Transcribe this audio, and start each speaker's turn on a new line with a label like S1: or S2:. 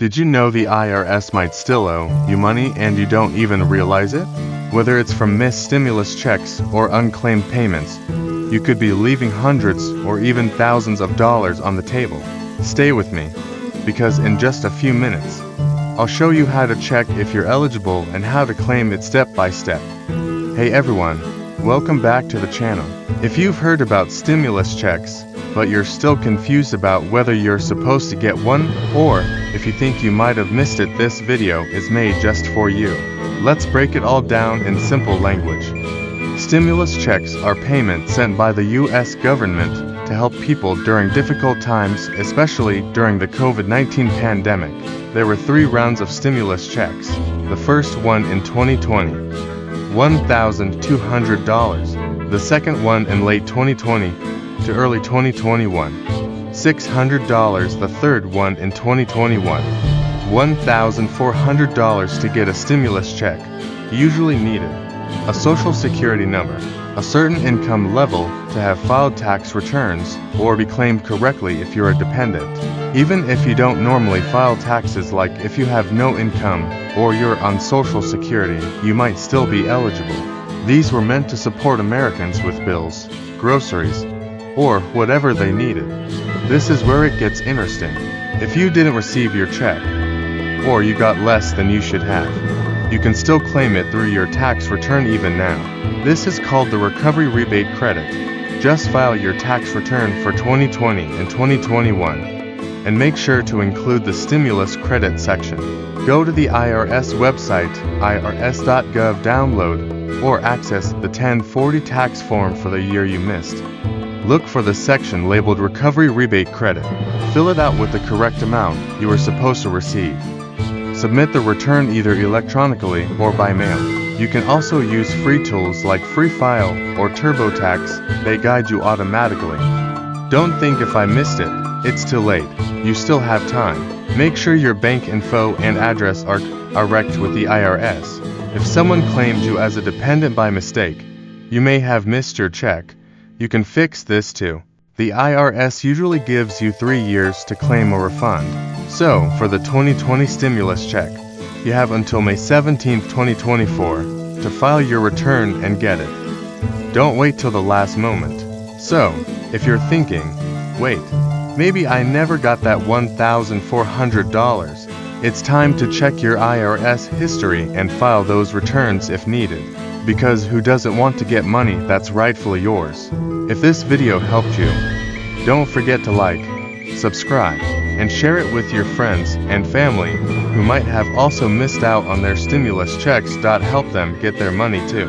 S1: Did you know the IRS might still owe you money and you don't even realize it? Whether it's from missed stimulus checks or unclaimed payments, you could be leaving hundreds or even thousands of dollars on the table. Stay with me, because in just a few minutes, I'll show you how to check if you're eligible and how to claim it step by step. Hey everyone, welcome back to the channel. If you've heard about stimulus checks, but you're still confused about whether you're supposed to get one, or if you think you might have missed it, this video is made just for you. Let's break it all down in simple language. Stimulus checks are payments sent by the US government to help people during difficult times, especially during the COVID-19 pandemic. There were 3 rounds of stimulus checks. The first one in 2020, $1,200. The second one in late 2020 to early 2021, $600. The third one in 2021, $1,400. To get a stimulus check, you usually needed a social security number, a certain income level to have filed tax returns, or be claimed correctly if you're a dependent. Even if you don't normally file taxes, like if you have no income or you're on social security, you might still be eligible. These were meant to support Americans with bills, groceries, or whatever they needed. This is where it gets interesting. If you didn't receive your check, or you got less than you should have, you can still claim it through your tax return even now. This is called the Recovery Rebate Credit. Just file your tax return for 2020 and 2021, and make sure to include the stimulus credit section. Go to the IRS website, irs.gov, download or access the 1040 tax form for the year you missed. Look for the section labeled Recovery Rebate Credit. Fill it out with the correct amount you were supposed to receive. Submit the return either electronically or by mail. You can also use free tools like Free File or TurboTax. They guide you automatically. Don't think if I missed it, it's too late. You still have time. Make sure your bank info and address are correct with the IRS. If someone claimed you as a dependent by mistake, you may have missed your check. You can fix this too. The IRS usually gives you 3 years to claim a refund. So, for the 2020 stimulus check, you have until May 17, 2024 to file your return and get it. Don't wait till the last moment. So, if you're thinking, wait, maybe I never got that $1,400, it's time to check your IRS history and file those returns if needed. Because who doesn't want to get money that's rightfully yours? If this video helped you, don't forget to like, subscribe, and share it with your friends and family who might have also missed out on their stimulus checks. Help them get their money too.